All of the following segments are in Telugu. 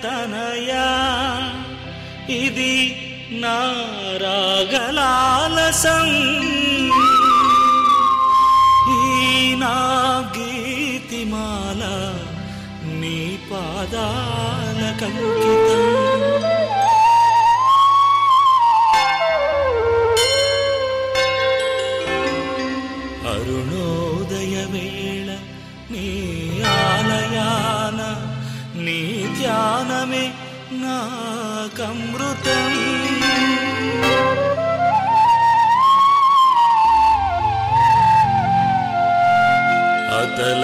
తనయా ఇది నా రాగలాలసం ఈ నా గీతిమాల నీ పాదాల కంకితం అరుణోదయ వేళ నీ ఆలయాన నీ ధ్యానమే నాకమృతం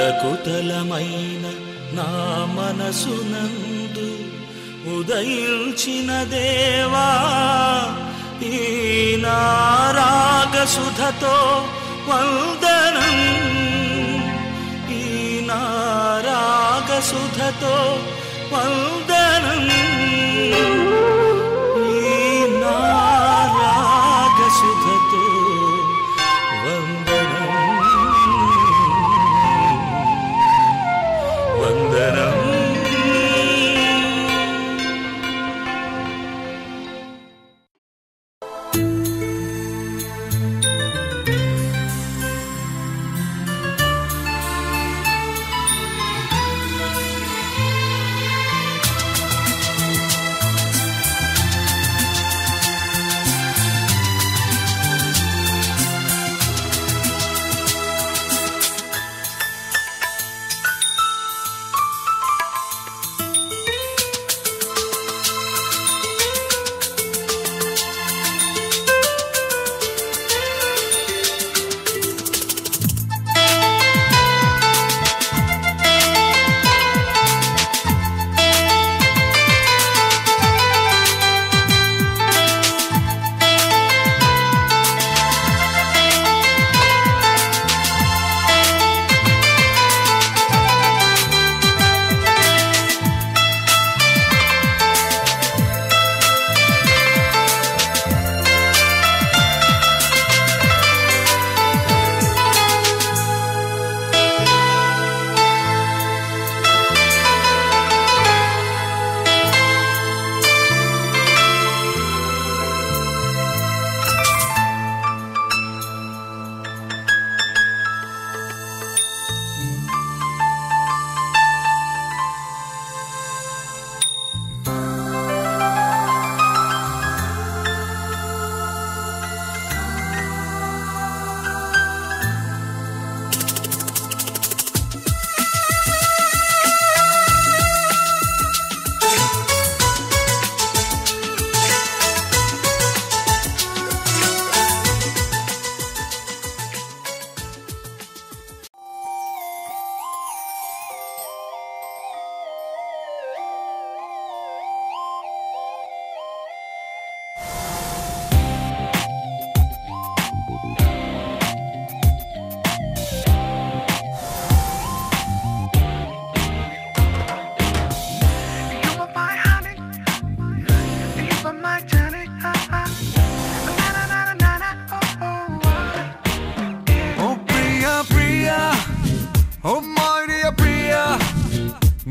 అతలకుతలమైన నా మనసునందు ఉదయించిన దేవా ఈ నా రాగసుధతో వందనం ఈ నా రాగసుధతో వందనం ఈ నా రాగసుధతో వందనం వందనం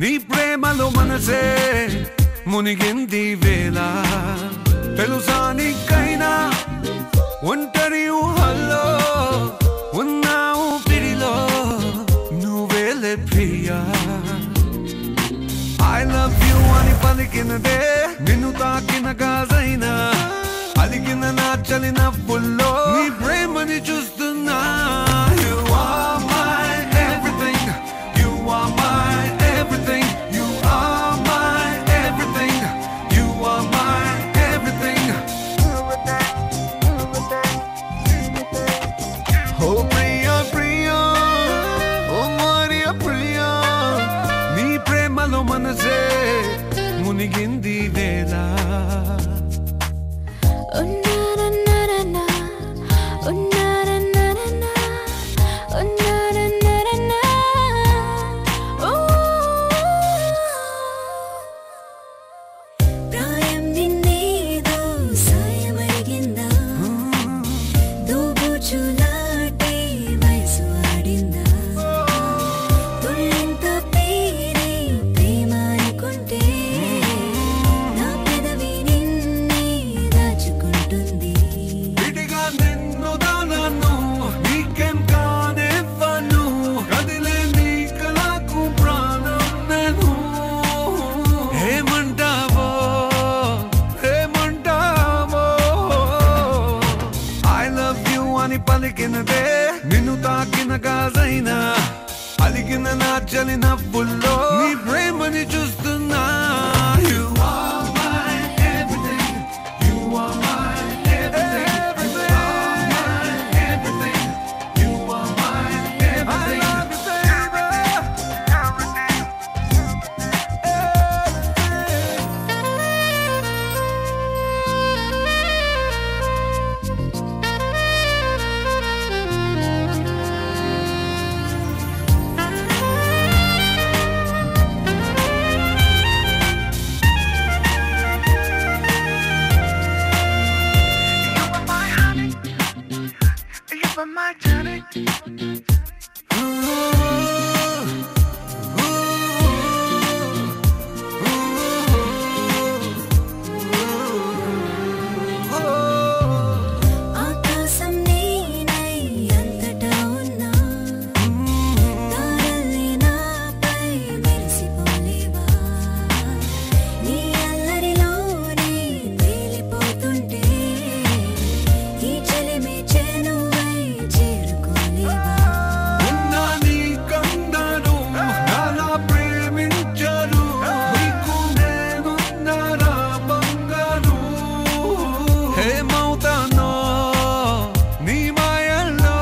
నీ ప్రేమలో మనసే మునిగింది వేళ తెలుసా నీకైనా ఒంటరి ఊహల్లో ఉన్నావు పిడిలో నువ్వేలే ప్రియా I love you అని పలికినదే నిన్ను తాకిన గాజైనా అలిగిన నా చలి నవ్వుల్లో నీ ప్రేమని చూస్తున్నా You are my everything You are my everything You are కలిగింది వేళ పలికినదే నిన్ను తాకిన గాజైనా అలిగిన నా చలి నవ్వుల్లో నీ ప్రేమని చూస్తున్నా You are my everything. You are my everything. You are my everything. You are my everything. I love you, my journey. ఆకాశం నీనై అంతటా ఉన్నా తారల్ని నాపై మెరిసిపోలేవా నీ అల్లరిలోనే తేలిపోతుంటే ఈ చెలిమి చేనువై చేరుకోలేవా ఉన్నా నీ కందను నాలా ప్రేమించరు నీకు నేనున్నారా బంగారు హేమవుతానో నీ మాయల్లో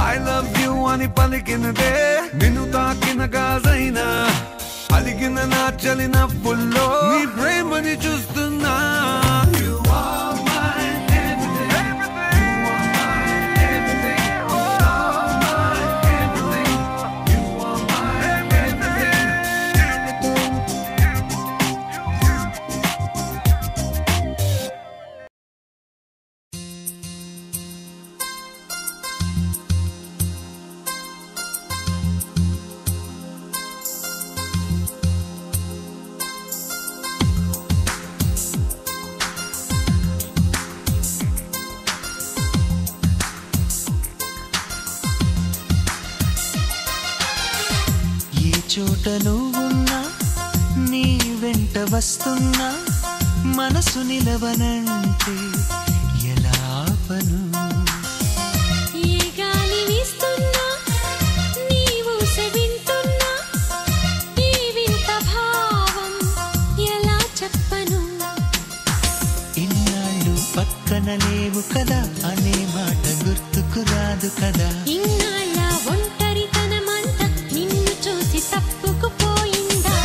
I love you అని పలికినదే నిన్ను తాకిన గాజైనా అలిగిన నా చలి నవ్వుల్లో నీ ప్రేమని చూస్తున్నా You are my everything. You are my everything. You are my everything. You are my everything. ఏ చోట నువ్వున్నా నీ వెంట వస్తున్నా మనసు నిలవనంటే ఎలా ఆపను ఏ గాలి వీస్తున్నా నీవు వింటున్నా ఈ వింత భావం ఎలా చెప్పను ఇన్నాళ్ళు పక్కన లేవు కదా అనే మాట గుర్తుకు రాదు కదా ఇన్నాళ్ళ ఒంటరితనమంతా నిన్ను చూసి తప్పుకుపోయిందా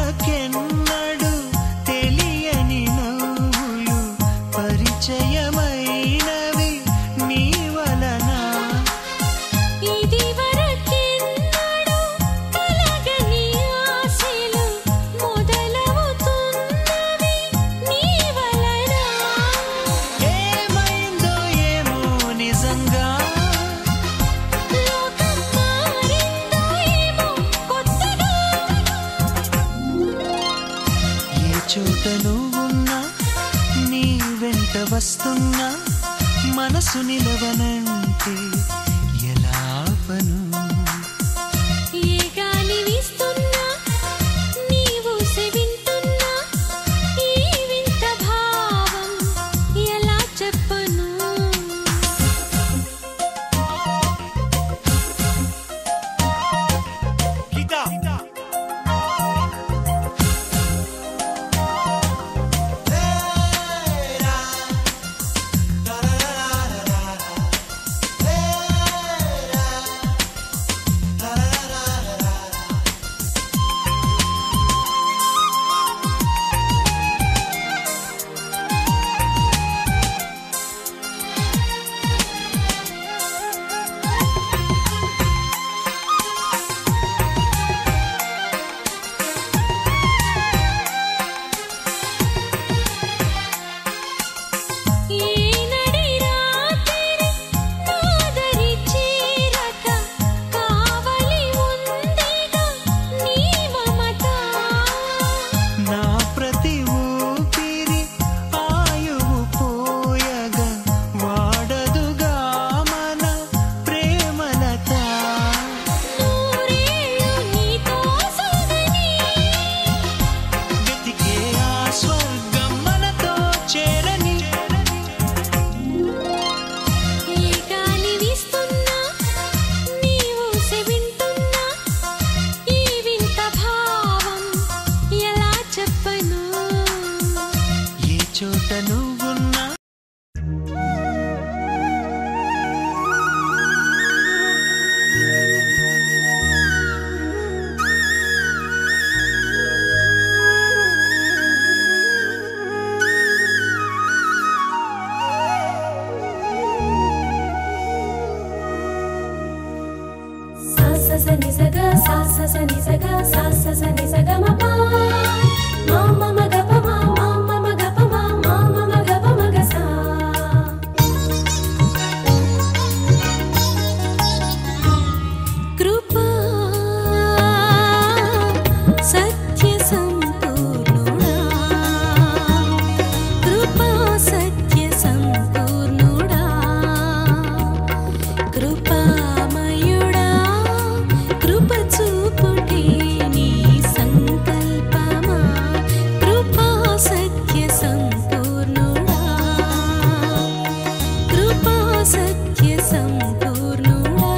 పెదవులకెన్నడు తెలియని నవ్వులు పరిచయమైనవి నీ వలన ఇది వరకెన్నడూ కలగని ఆశలు మొదలవుతున్నవి నీ వలన ఏమైందో ఏమో నిజంగా లోకం మారిందో ఏమో కొత్తగా ఏ చోట నువ్వున్నా నీ వెంట వస్తున్నా మనసు నిలవనంటే ఎలా ఆపను ఏ గాలి వీస్తున్నా నీవు సెవింటున్నా ఈ వింత భావం ఎలా చెప్పను చోట నువ్వున్నా సని సగ సా సని సగ సా సని సగ మ పా మ మ గ ప మ మ మ గ ప మ మ గ ప మ గ సా కృపా సత్య సంపూర్ణుడా కృపా సత్య సంపూర్ణుడా కృపా చూపుటే నీ సంకల్పమా కృపా సత్య సంపూర్ణుడా కృపా సత్య సంపూర్ణుడా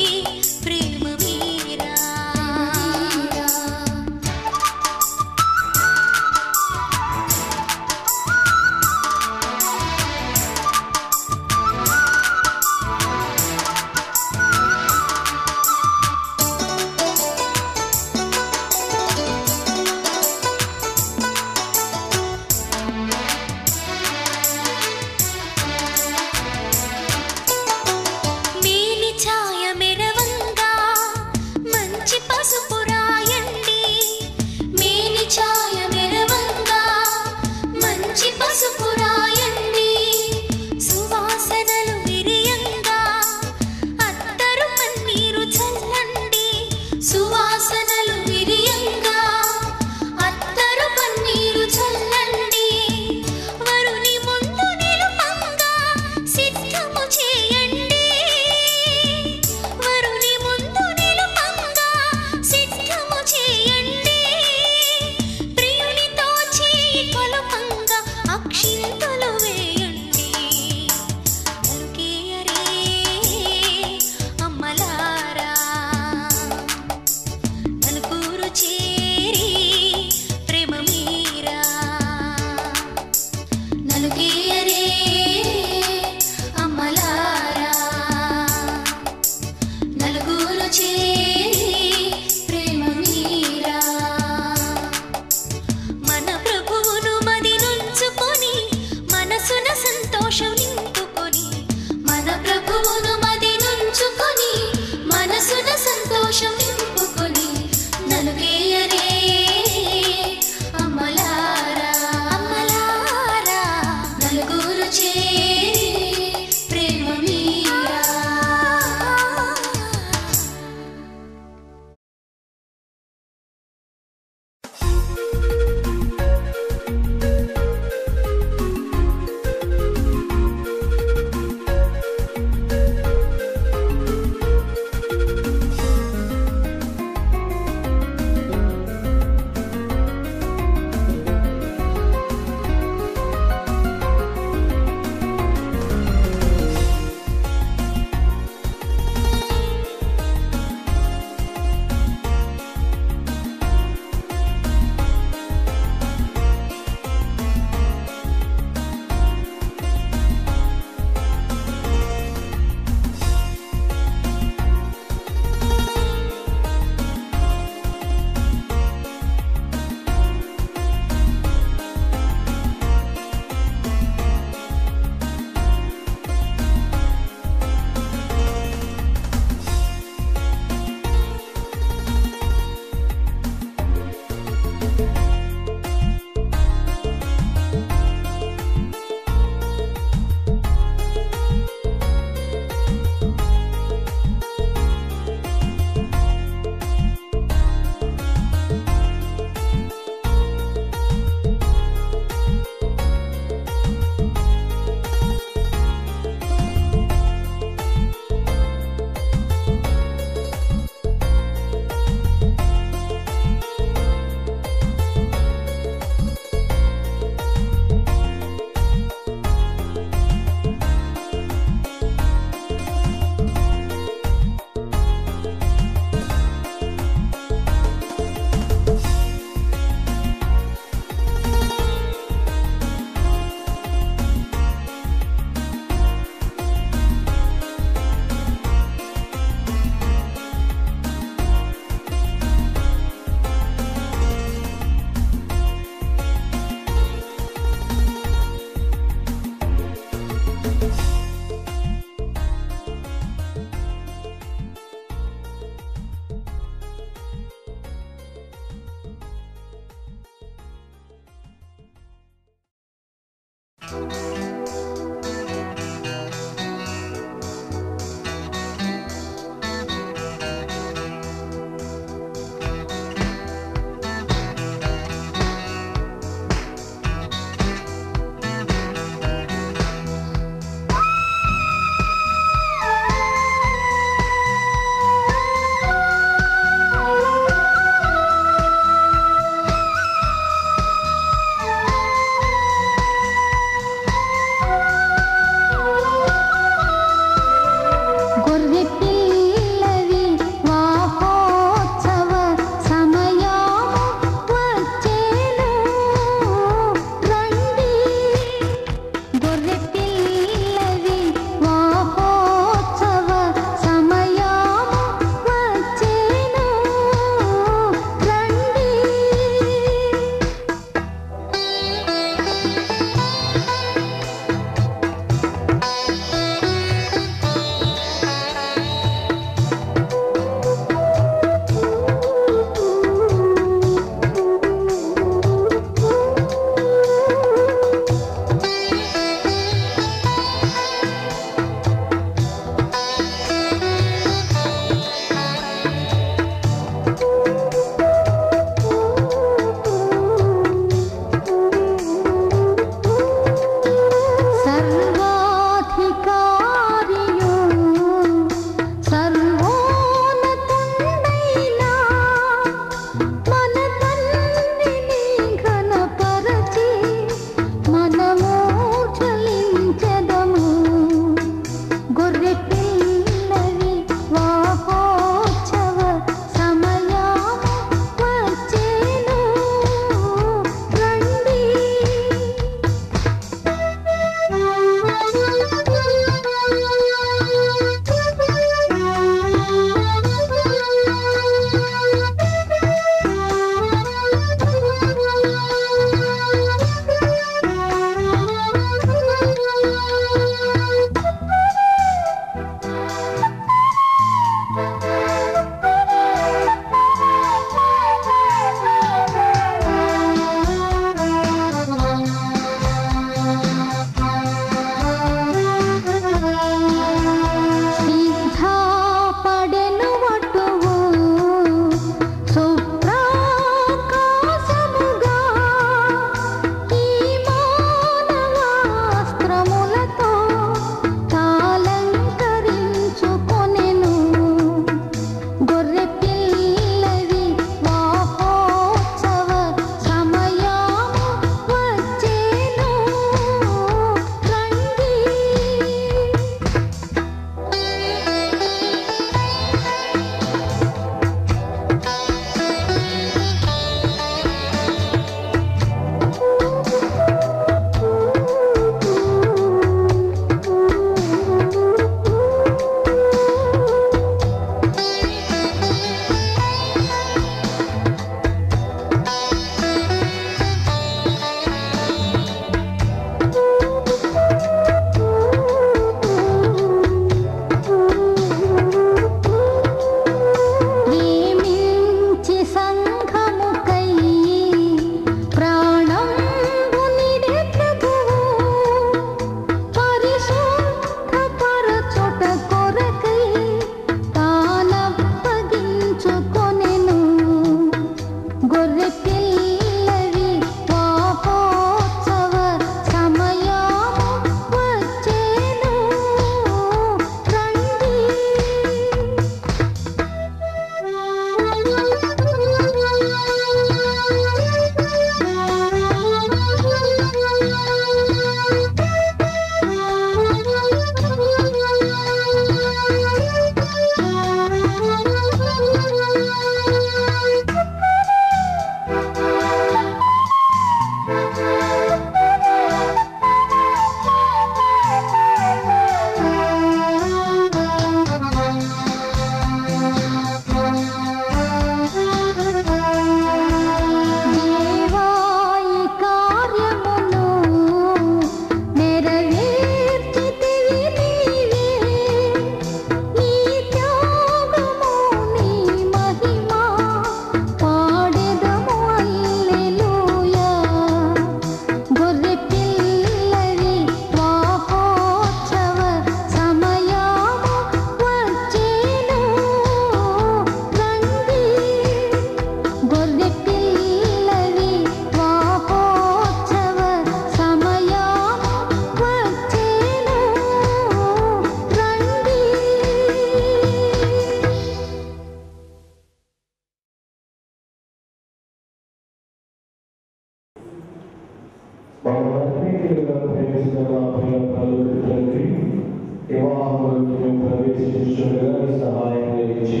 ప్రవేశించుండగా నీ సహాయం ఇచ్చి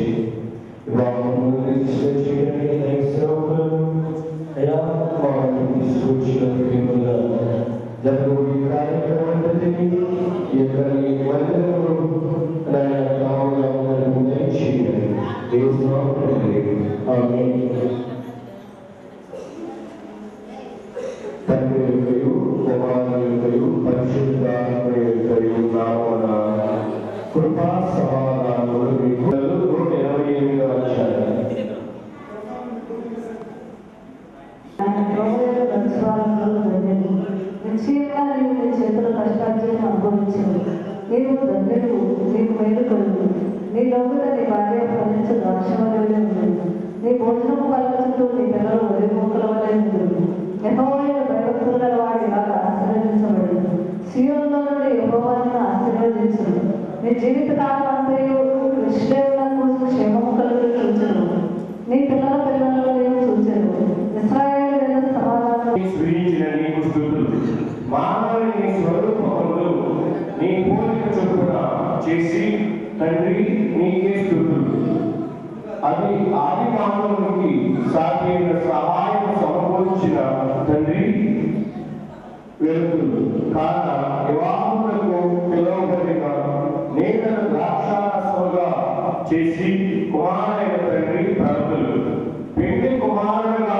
వివాహమును చేయడానికి దైవసేవకులను అయా వారిని తీసుకొచ్చిన ప్రేమగా జరగబోయే కార్యక్రమాన్ని ఈ యొక్క నీ మందిరంలో నాయన కావుగా మనకు దయచేయండి. యేసు నామములో ఆమేన్. తండ్రి యొక్కయు కుమారుని యొక్కయు పరిశుద్ధాత్మ యొక్కయు నామమున కృపా సమాధానములు మీకు 128వ అధ్యాయం. నిశ్చయంగా నీవు నీ చేతుల కష్టార్జీతం అనుభవించవు. నీవు ధన్యుడు, నీకు మేలు కలుగు. నీ లోపల నీ భార్య ఫలించు ద్రాక్ష వలె ఉండదు. నీ భోజనము కళ్ళ చుట్టూ నీ పిల్లలు ఒరి మొక్కల వలె ఉండదు. యెహోవాయైన భయభక్తులు గల వాడు ఇలాగ ఆశీర్వదించబడదు. సీయోనులో నుండి యెహోవాను ఆశీర్వదించును. నీ జీవిత కాలం అంతయు ఇశ్రాయేలునకు క్షేమము కలుగును చూచెను. నీ పిల్లల పిల్లలను నీవు చూచెను. ఇశ్రాయేలు మీద సమాధానం స్వీయించిన నీకు స్తుతులు. మానవుని నీ స్వరూపములు నీ పోలిక చొప్పున చేసి తండ్రి నీకే స్తుతులు. అది ఆది మానవునికి సాధ్యమైన సహాయం సమకూర్చిన తండ్రి వెలుగులు కాన వివాహములకు పిలువబడిన నేతను ద్రాక్షారసముగా చేసి కుమారుడైన తండ్రి ప్రవక్తలు పెళ్లి కుమారుడుగా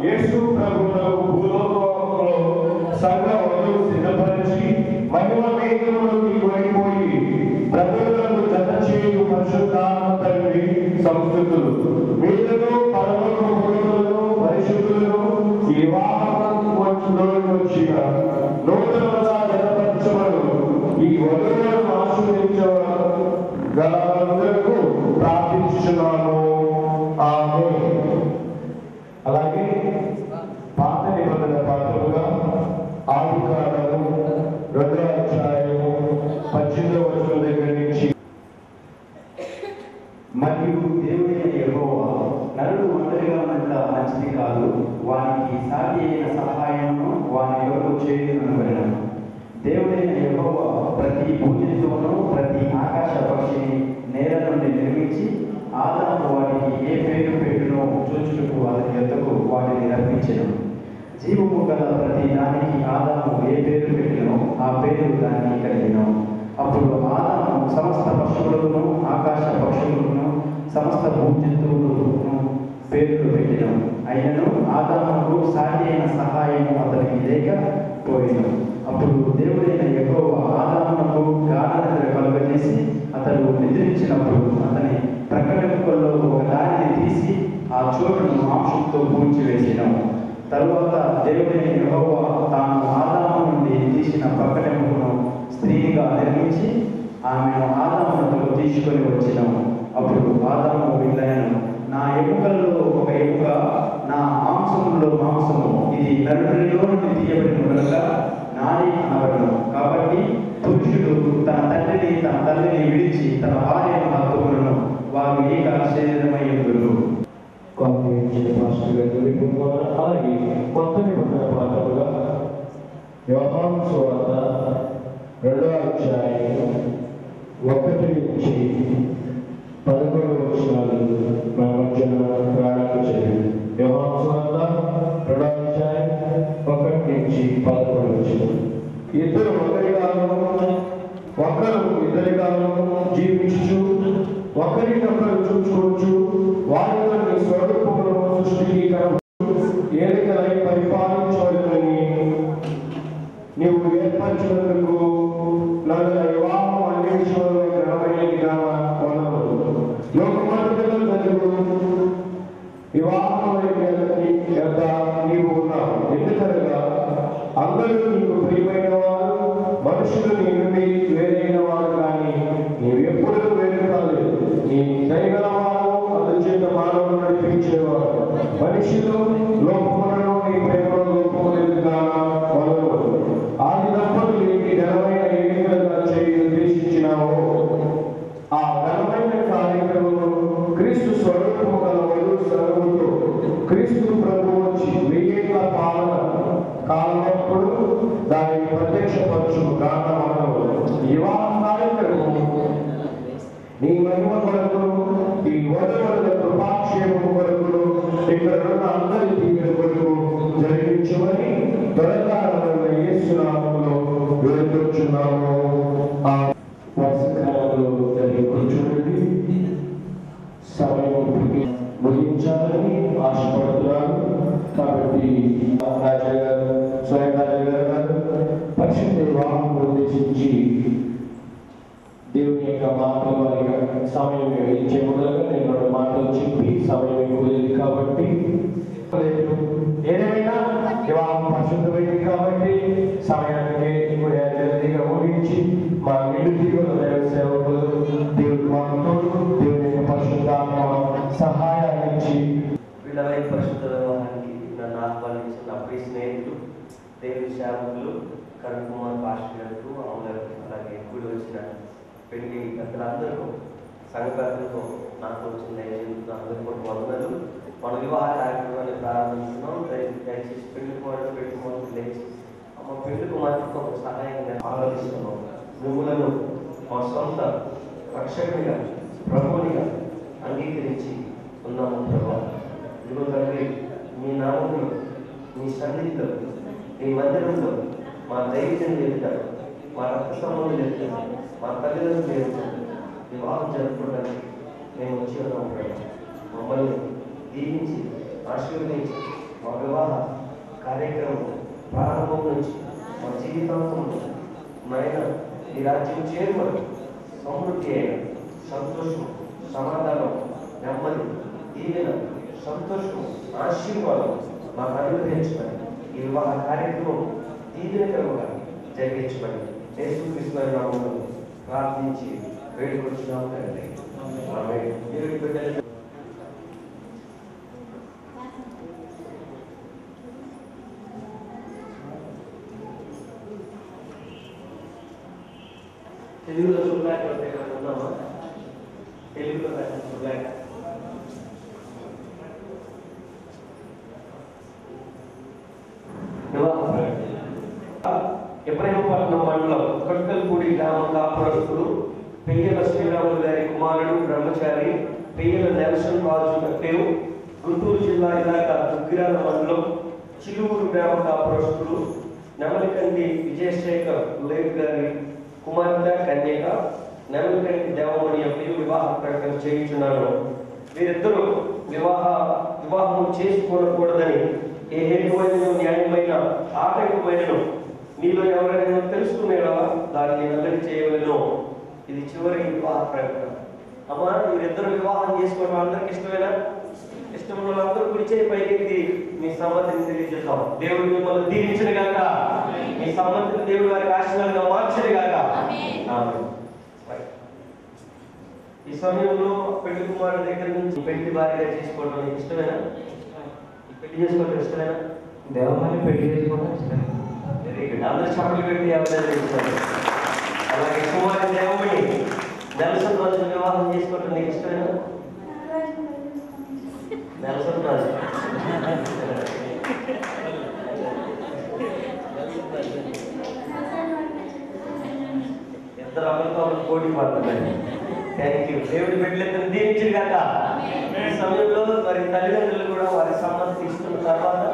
యేసు ప్రభువులకు భూలోకంలో సంఘ వధువు సిద్ధపరిచి మహిమ మేఘములోకి వెళ్ళిపోయి ప్రభువులకు జత చేయు పరిశుద్ధాత్మ తండ్రి సంస్తుతులు. మీరును పరలోకములను పరిశుద్ధులను ఈ వివాహంలోకి వచ్చిన నూతనముగా జతపరచబడు ఈ వధువులను ఆశీర్వదించగలరందరకు ప్రార్థించుచున్నాము. ఆమేన్. అలాగే పాత నిబంధన పాత్రలుగా ఆదికాండము 2వ అధ్యాయము 18వ వచనం దగ్గర నుంచి మరియు దేవుడైన యెహోవా నరుడు ఒంటరిగా ఉన్నంత మంచిది కాదు, వానికి సాటి అయిన సహాయమును వాని కొరకు చేయునను. దేవుడైన యెహోవా ప్రతి భూజంతువును ప్రతి ఆకాశ పక్షిని నేల నుండి నిర్మించి ఆదాము వాటికి ఏ పేరు పెట్టునో చూచుటకు అతని యొద్దకు వాటిని రప్పించెను. జీవము గల ప్రతి దానికి ఆదాము ఏ పేరు పెట్టినో ఆ పేరు దానికి కలిగిన. అప్పుడు ఆదాము సమస్త పశువులను ఆకాశ పక్షులను సమస్త భూజంతువులను పేర్లు పెట్టిన. అయినను ఆదాముకు సాటి అయిన సహాయము అతనికి లేక పోయిను. అప్పుడు దేవుడైన యెహోవా ఆదామునకు గాఢనిద్ర కలుగజేసి అతడు నిద్రించినప్పుడు అతని ప్రక్కటెముకల్లో ఒక దానిని తీసి ఆ చోటును మాంసంతో పూడ్చివేసినాము. తరువాత దేవుడైన యెహోవా తాను ఆదాము నుండి తీసిన ప్రక్కటెముకను స్త్రీగా నిర్మించి ఆమెను ఆదామునతో తీసుకొని వచ్చినాము. అప్పుడు ఆదాము ఇట్లనెను, నా ఎముకల్లో ఒక ఎముక, నా మాంసంలో మాంసము, ఇది నరుడిలో నుండి తీయబడిన కనుక నాడి అనబడును. కాబట్టి పురుషుడు తన తల్లిని విడిచి తన భార్యను హత్తుకొనును, వారు ఏక శరీరమై ఉండును. అలాగే కొత్త నిబంధన పాత్రలుగా యోహాను సువార్త 2వ అధ్యాయం 1 నుంచి 11 వచనాలు మన మధ్యన ప్రారంభం చేయండి. యోహాను సువార్త 2వ అధ్యాయం 1 నుంచి 11 వచనాలు. ఇద్దరు ఇద్దరిగాను జీవించు ఒకరినొకరు చూచుకోవచ్చు. వారిలో నీ స్వరూపములను సృష్టికరము ఏలికలై పరిపాలించవలెనని నీవు ఏర్పరచినందుకు నన్ను వివాహం అన్వేషణలో ఘనమైనదిగా కొనవదు. లోకమంతటిలో జరుగుడు వివాహం యొక్క నీవు ఉన్నావు. ఎందుకనగా అందరూ నీకు ప్రియమైన వారు, మనుషులు నీ నుండి వేరైన వారు, కానీ నీవు ఎప్పుడూ వేరు కాలేదు. నీ దయగల వారు అందుచేత మానవులు నడిపించేవారు. మనుషులు లోపములను నీ ప్రేమలో లోపములుగా వలరు. ఆది దంపతులు నీకు ఘనమైన ఎన్నికలుగా చేయి ఉద్దేశించినావు. ఆ ఘనమైన కార్యక్రమం క్రీస్తు స్వరూపము గల వధువు సర్వముతో క్రీస్తు ప్రభువు వచ్చి 1000 ఏళ్ల పాలన కాలమప్పుడు దానిని ప్రత్యక్షపరచును. కారణం వివాహ కార్యక్రమం నీ మహిమ కొరకు, ఈ వధువుల కృపాక్షేమము కొరకు, ఇక్కడ ఉన్న అందరి దీవెన కొరకు జరిగించమని త్వరగా యేసు నామములో వేడుకొచ్చున్నాము. ఆ వర్షకాలంలో జరిగి కూర్చోండి. సమయం ముగించాలని ఆశపడుతున్నాను. కాబట్టి రాజయ్య గారు, స్వయం రాజయ్య గారు పరిశుద్ధ వివాహం ఉద్దేశించి దేవుని యొక్క మాటలు వారి సమయం ఇచ్చే మొదలుగా నేను రెండు మాటలు చెప్పి సమయం ఎక్కువలేదు కాబట్టి ఏదేమైనా వివాహం పరిశుద్ధమైంది కాబట్టి సమయానికి జల్దీగా ముగించి మా నిండు జీవన దైవ సేవకులు దేవుడి మాటలు దేవుని యొక్క పరిశుద్ధాత్మ సహాయాన్ని ఇచ్చి వీళ్ళ పరిశుద్ధ వివాహానికి నన్ను ఆహ్వానించిన నా ప్రియ స్నేహితులు, దేవుని సేవకులు, కరుణ్ కుమార్ పాస్టర్ గారు, అమలకు, అలాగే కూడి వచ్చిన పెళ్లి పెద్దలందరూ, సంఘ పెద్దలతో నాకు వచ్చిన అందరూ కూడా వందలు. మన వివాహ కార్యక్రమాన్ని ప్రారంభిస్తున్నాం. దయచేసి పెళ్లి కుమారుడు పెళ్లి కుమార్తె లేచి మా పెళ్లి కుమార్తెకు ఒక సహాయంగా ఆలోచిస్తున్నాం. నువ్వులను మా సొంత రక్షకునిగా, ప్రభువునిగా అంగీకరించి ఉన్నాము. ప్రభావం ఇదిగో తండ్రి, మీ నామంలో, మీ సన్నిధిలో, మీ మందిరంలో మా దైవం ఎదుగుతాడు, మా రక్త సంబంధం ఎదుగుతాడు, మా తల్లిదండ్రులు ఎదుగుతాడు. వివాహం జరుపుకోవడానికి మేము వచ్చి ఉన్నాము. మమ్మల్ని దీవించి ఆశీర్వదించి మా వివాహ కార్యక్రమం ప్రారంభం నుంచి మా జీవితాంతం నాయన ఈ రాజ్యం చేరువరకు సమృద్ధి అయిన సంతోషం, సమాధానం, నెమ్మది, దీవెన, సంతోషం, ఆశీర్వాదం మాకు అనుగ్రహించమని, ఈ వివాహ కార్యక్రమం దీవెనకరంగా జరిగించమని యేసుక్రీస్తు నామములో ప్రార్థించి వేడుకొచ్చున్నాము తండ్రి. ఆమేన్. తెలుగులో శుభ్లాక ఉన్నామా? తెలుగులో శుభ్లాక ఇబ్రహీంపట్నం మండలం కొట్టల్పూడి గ్రామ కాపురస్తులు పెయ్యల శ్రీరాములు గారి కుమారుడు బ్రహ్మచారి పెయ్యల నెల్సన్ రాజు కట్టేవు, గుంటూరు జిల్లా ఇలాకా దుగ్గిరాల మండలం చిలువురు గ్రామ కాపురస్తులు నెమలికంటి విజయశేఖర్ లేట్ గారి కుమార్తె కన్యక నెమలికంటి దేవమణి యొక్క వివాహ ప్రకటన చేయించున్నాను. వీరిద్దరూ వివాహం చేసుకోకూడదని ఏ హేతువైన న్యాయమైన ఆటంకమైన మీలో ఎవరైనా తెలుసుకునేలా దాన్ని వెల్లడి చేయవలెను. ఇది చివరి వివాహ ప్రకటన. అమ్మా, మీరిద్దరు వివాహం చేసుకోవడం అందరికి ఇష్టమేనా? ఇష్టం ఉన్న వాళ్ళందరూ కుడిచే పైకి మీ సమ్మతిని తెలియజేద్దాం. దేవుడు మిమ్మల్ని దీవించను గాక, మీ సమ్మతిని దేవుడు వారికి ఆశీర్వాదంగా మార్చను గాక. ఈ సమయంలో పెళ్లి కుమారుడు దగ్గర నుంచి పెళ్లి భార్యగా చేసుకోవడం మీకు ఇష్టమేనా? పెళ్లి చేసుకోవడం ఇష్టమేనా? దేవమాన్ని పెళ్లి చేసుకోవడం ఇష్టమేనా? Very good. అందరూ చప్పట్లు పెట్టి అభినందించారు. అలాగే కుమారుడు దేవమణి నెల్సన్ రాజు వివాహం చేసుకోవడం నీకు ఇష్టమేనా? నెల్సన్ రాజు ఇద్దరు అమలుతో పోటీ పడుతున్నాయి. Thank you. దేవుడి బిడ్డలను దీవించు గాక. ఈ సమయంలో వారి తల్లిదండ్రులు కూడా వారి సమ్మతి ఇస్తున్న తర్వాత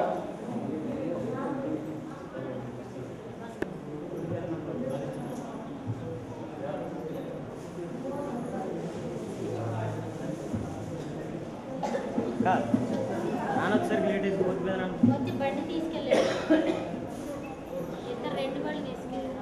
నానొకసారి లేట్ అయితే పోతుంది బండి తీసుకెళ్ళారు. ఇద్దరు రెండు బళ్ళు తీసుకెళ్ళారు.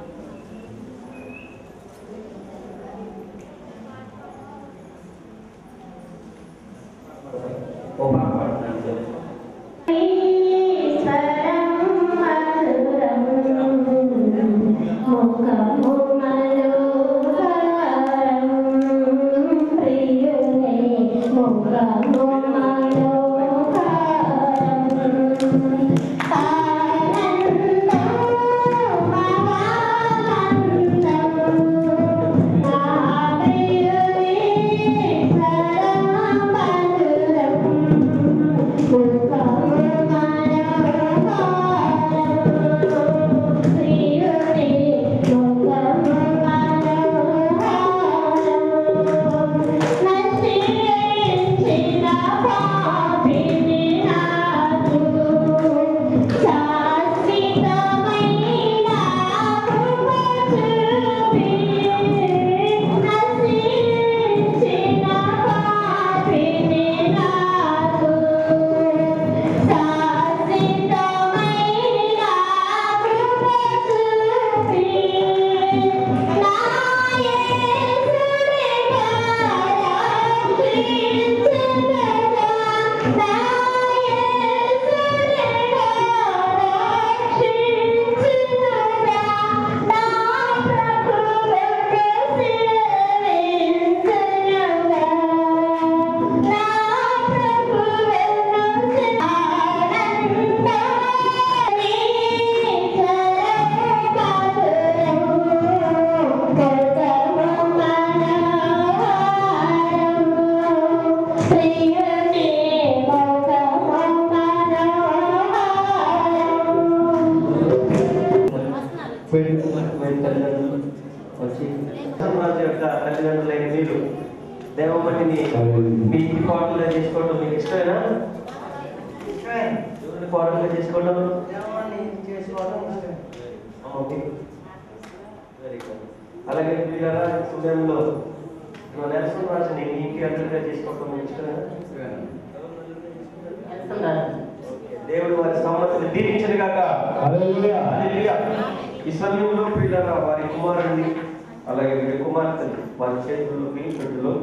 దేవమణిని మీ ఇంటి పాటలుగా చేసుకోవడం మీకు ఇష్టమేనా? దేవుని పాటలుగా చేసుకోవడం వెరీ గుడ్. అలాగే పిల్లల సమయంలో నెలసన్ రాజుని మీ ఇంటి అడ్డుగా చేసుకోవడం మీకు ఇష్టమేనా? దేవుడు వారి సమ్మతిని దీవించను గాక. హల్లెలూయా. ఈ సమయంలో పిల్లల వారి కుమారుడిని అలాగే వీరి కుమార్తెలు వారి చేతుల్లోకి పెట్టులో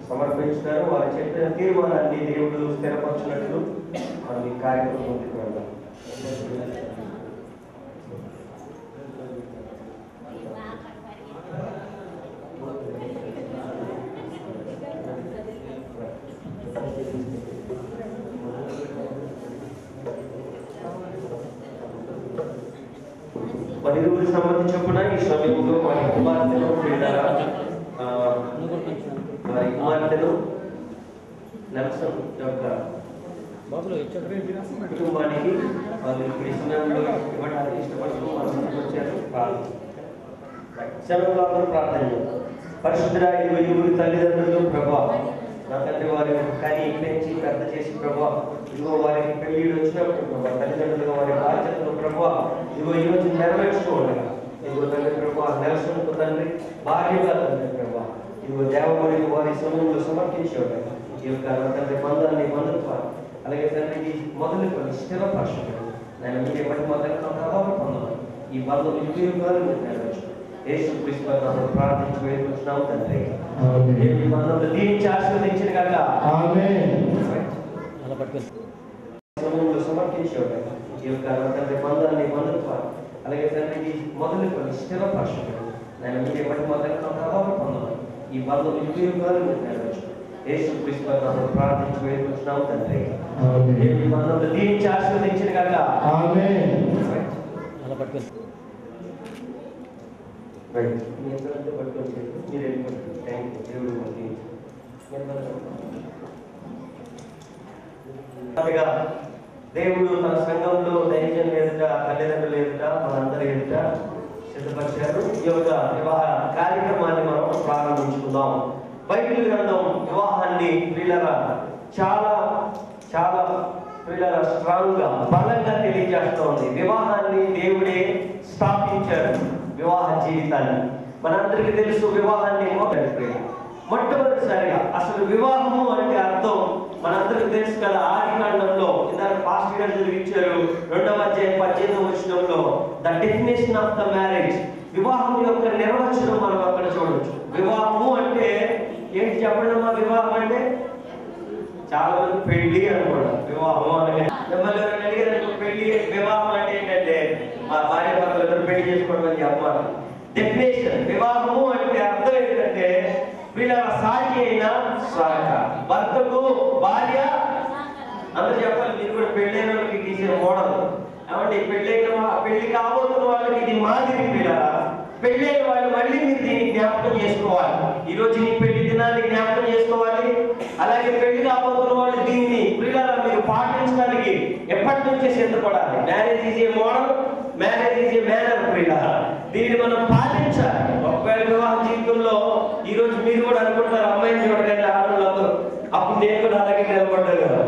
సమర్పించుతారు. వారి చెప్పిన తీర్మానాన్ని దేవుడు స్థిరపరచినట్లు మనం ఈ కార్యక్రమం ముందుకు వెళ్దాం. మరి ఇరువురు సంబంధించకుండా ఈ సమయంలో వారి కుమార్తెను వారి కుమార్తెను నెల్సన్ యొక్క కుటుంబానికి వాళ్ళు ఈ సమయంలో ఇవ్వడానికి ఇష్టపడుతూ మనం వచ్చారు. సమయంలో అందరూ ప్రార్థన చేస్తారు. పరిశుద్ధుడా ఇరువురి తల్లిదండ్రులు ప్రభా నా తండ్రి వారి కానీ పెంచి పెద్ద చేసి ప్రభా ఇదిగో వారికి పెళ్లిళ్ళు వచ్చినప్పుడు ప్రభా తల్లిదండ్రులుగా వారి బాధ్యతలు ప్రభా ఇదిగో ఈ రోజు నెరవేర్చుతూ ఉండగా ఇదిగో తండ్రి ప్రభా నెలసొందుకు తండ్రి భార్యగా తండ్రి ప్రభా ఇదిగో దేవమణి వారి సమయంలో సమర్పించి ఉండగా ఈ యొక్క తండ్రి బంధాన్ని బంధుత్వాన్ని అలాగే తండ్రికి మొదలుకొని స్థిరపరచడం నేను మీరే బట్టి మొదలు ప్రభావం పొందాలి. ఈ బంధం యుగాలు నెరవేర్చు యేసుక్రీస్తు నామములో ప్రార్థించి వేడుకుంటున్నాము తండ్రి. దేవుని మనల్ని దీవించి ఆశీర్వదించిన గాక. ఆమేన్. సమయంలో సమర్పించి ఉండగా ఈ యొక్క తండ్రి బంధాన్ని బంధుత్వాన్ని అలాగే తండ్రికి మొదలుకొని స్థిరపరచడం నేను మీరే బట్టి మొదలు ప్రభావం పొందాలి. ఈ బంధం యుగాలు నెరవేర్చు యేసుక్రీస్తు నామములో ప్రార్థించి వేడుకుంటున్నాము తండ్రి. దేవుని మనల్ని దీవించి ఆశీర్వదించిన గాక. ఆమేన్. రైట్ మీ అందరంతా పట్టుకొని మీరు వెళ్ళిపోండి. Thank you. దేవుడు దేవుడు తన సంఘంలో దైవజనుల ఎదుట తల్లిదండ్రుల ఎదుట మనందరి ఎదుట సిద్ధపరిచారు. ఈ యొక్క వివాహ కార్యక్రమాన్ని మనం ప్రారంభించుకుందాం. బైబిల్ గ్రంథం వివాహాన్ని ప్రియులారా చాలా చాలా ప్రియులారా స్ట్రాంగ్ గా బలంగా తెలియజేస్తూ ఉంది. వివాహాన్ని దేవుడే స్థాపించారు. వివాహ జీవితాన్ని మనందరికీ తెలుసు. వివాహాన్ని మొట్టమొదటిసారిగా అసలు వివాహము అంటే అర్థం మనందరికీ తెలుసు కదా. ఆది కాండంలో ఇందాక పాస్టర్ గారు చదివించారు 2వ అధ్యాయం 18వ వచనంలో the definition of the marriage, వివాహం యొక్క నిర్వచనం మనం అక్కడ చూడొచ్చు. వివాహము అంటే ఏంటి చెప్పండి అమ్మా? వివాహం అంటే చాలా మంది పెళ్లి అనుకుంటారు. వివాహం అనగా మిమ్మల్ని అడిగారు పెళ్లి వివాహం అంటే ఏంటంటే మా భార్య భర్తలు పెళ్లి చేసుకోవడం అని చెప్పాలి. డెఫినేషన్ వివాహము అంటే అర్థం ఏంటంటే వీళ్ళ సాటి అయిన సాక భర్తకు భార్య అందరూ చెప్పాలి. మీరు కూడా పెళ్ళైన వాళ్ళకి తీసే మోడల్ ఏమంటే పెళ్లి కాబోతున్న వాళ్ళకి ఇది మాదిరి. పిల్లరా పెళ్ళైన వాళ్ళు మళ్ళీ మీరు దీన్ని జ్ఞాపకం చేసుకోవాలి. ఈరోజు ఈ పెళ్లి దినాన్ని జ్ఞాపకం చేసుకోవాలి. అలాగే పెళ్లి కాబోతున్న వాళ్ళు దీన్ని పిల్లల మీరు పాటించడానికి ఎప్పటి నుంచే సిద్ధపడాలి. Marriage is A model, marriage is a manner. పిల్లల దీన్ని మనం పాటించాలి. ఒకవేళ వివాహ జీవితంలో ఈ రోజు మీరు కూడా అనుకుంటారు అమ్మాయిని చూడగానే ఆడవాళ్ళందరూ అప్పుడు నేను కూడా అలాగే నిలబడ్డాను కదా.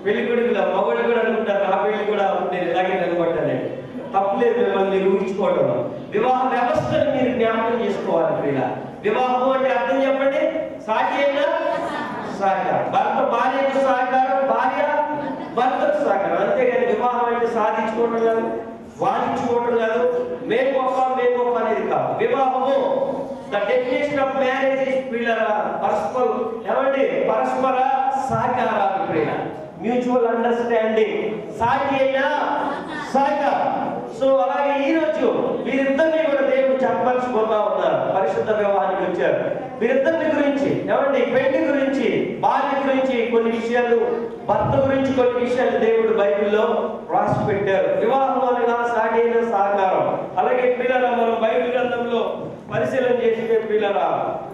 పెళ్లి కొడుకుల మగవాళ్ళు కూడా అనుకుంటారు ఆ పెళ్లి కూడా నేను ఇలాగే నిలబడ్డాను. తప్పులేదు మిమ్మల్ని మీరు ఊహించుకోవడం. వివాహ వ్యవస్థను మీరు జ్ఞాపకం చేసుకోవాలి. ప్రియుల వివాహం అంటే అర్థం చెప్పండి. సాటి అయినా సహకారం, భర్త భార్యకు సహకారం, భార్య భర్తకు సహకారం. అంతేగాని వివాహం అంటే సాధించుకోవడం కాదు, వాదించుకోవడం కాదు, మేము గొప్ప అనేది కాదు. వివాహము the definition of marriage is పరస్పర సహకారాలు, ప్రియుల మ్యూచువల్ అండర్స్టాండింగ్, సాటి అయినా సహకారం. సో అలాగే ఈ రోజు వీరిద్దరిని కూడా దేవుడు చెప్పమర్చిపోతా ఉన్నారు. పరిశుద్ధ వివాహానికి వచ్చారు. వీరిద్దరిని గురించి ఏమండి పెళ్లి గురించి, భార్య గురించి కొన్ని విషయాలు, భర్త గురించి కొన్ని విషయాలు దేవుడు బైబిల్లో రాసి పెట్టారు. వివాహం అనగా సాటి అయిన సహకారం. అలాగే పిల్లల మనం బైబిల్ గ్రంథంలో పరిశీలన చేసే పిల్లరా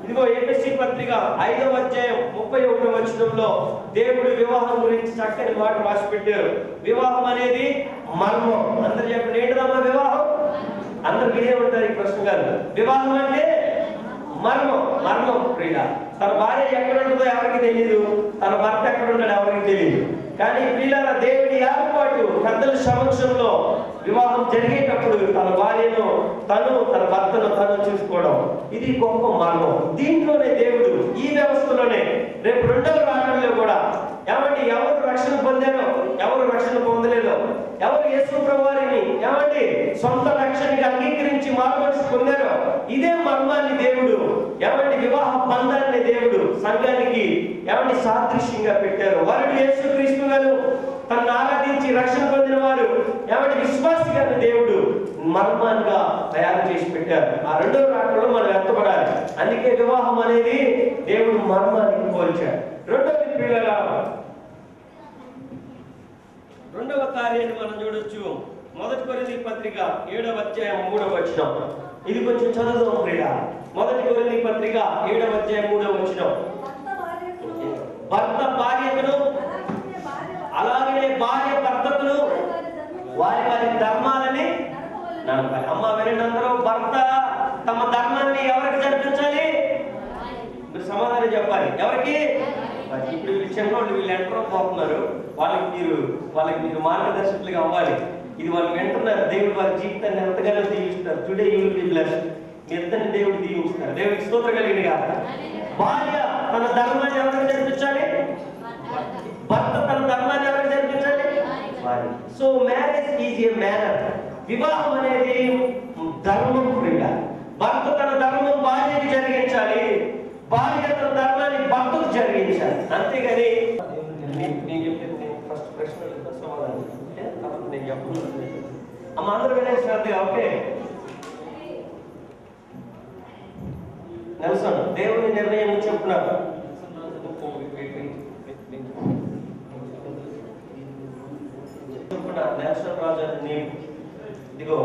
ఇదిగో ఎఫెసీ పత్రిక 5వ అధ్యాయం 31వ వచనంలో దేవుడు వివాహం గురించి చక్కని మాట రాసి పెట్టారు. వివాహం అనేది మర్మం. అందరూ చెప్పండి ఏంటిదమ్మా వివాహం? అందరికి ఏమంటారు ఈ ప్రశ్న గారు? వివాహం అంటే మర్మం. ప్రియుల తన భార్య ఎక్కడ ఉంటుందో ఎవరికి తెలియదు, తన భర్త ఎక్కడ ఉంటాడో ఎవరికి తెలియదు. కానీ పిల్లల దేవుడి ఏర్పాటు పెద్దల సమక్షంలో వివాహం జరిగేటప్పుడు తన భార్యను తను, తన భర్తను తను చూసుకోవడం, ఇది గొప్ప మార్గం. దీంట్లోనే దేవుడు ఈ వ్యవస్థలోనే రేపు రెండవ రాకడలో కూడా ఏమండి ఎవరు రక్షణ పొందారో, ఎవరు రక్షణ పొందలేదో, ఎవరు యేసు ప్రభువారిని ఏమండి సొంత రక్షణకి అంగీకరించి మార్గమనిషి పొందారో, ఇదే మర్మాన్ని దేవుడు ఏమండి వివాహ బంధాన్ని దేవుడు సంఘానికి ఏమండి సాదృశ్యంగా పెట్టారు. వరుడు యేసుక్రీస్తు గారు తనను ఆరాధించి రక్షణ పొందిన వారు ఏమంటే విశ్వాసిగాను దేవుడు మర్మాన్గా తయారు చేసి పెట్టారు. ఆ రెండవ రాకడలో మనం ఎత్తపడాలి. అందుకే వివాహం అనేది దేవుడు మర్మానికి పోల్చాడు. రెండవ కార్యాన్ని మనం చూడొచ్చు. 1 కొరింథీ పత్రిక 7వ అధ్యాయం 3వ వచనం. ఇది కొంచెం చదువుదాం ప్రియ. 1 కొరింథీ పత్రిక 7వ అధ్యాయం 3వ వచనం. భర్త భార్యను అలాగనే భార్య భర్తను వారి వారి ధర్మాలని నడపాలి. అమ్మ వినండి అందరూ, భర్త తమ ధర్మాన్ని ఎవరికి జరిపించాలి? మీరు సమాధానం చెప్పాలి. ఎవరికి? ఇప్పుడు వీళ్ళు చిన్నోళ్ళు, వీళ్ళు ఎంటరో పోతున్నారు, వాళ్ళకి మీరు మార్గదర్శకులుగా అవ్వాలి. ఇది వాళ్ళు వింటున్నారు. దేవుడు వారి జీవితాన్ని ఎంతగానో దీవిస్తారు. Today you will be blessed. మీ ఇద్దరిని దేవుడు దీవిస్తారు. దేవుడికి స్తోత్రం కలిగింది కాదు. భార్య తన ధర్మాన్ని ఎవరికి జరిపించాలి? భర్త తన ధర్మాన్ని ఎవరికి జరిపించాలి? So marriage is a manner. వివాహం అనేది ధర్మం ప్రియ. భర్త తన ధర్మం భార్యకి జరిగించాలి, భార్య తన ధర్మాన్ని భర్తకు జరిగించాలి. అంతేగాని నేను చెప్పేది ఫస్ట్ ప్రశ్న సమాధానం నేను చెప్పలేదు. అమ్మ అందరూ వినే శ్రద్ధగా ఓకే. నెల్సన్ దేవుని నిర్ణయం చెప్తున్నారు. నెల్సన్ రాజు నేను ఇదిగో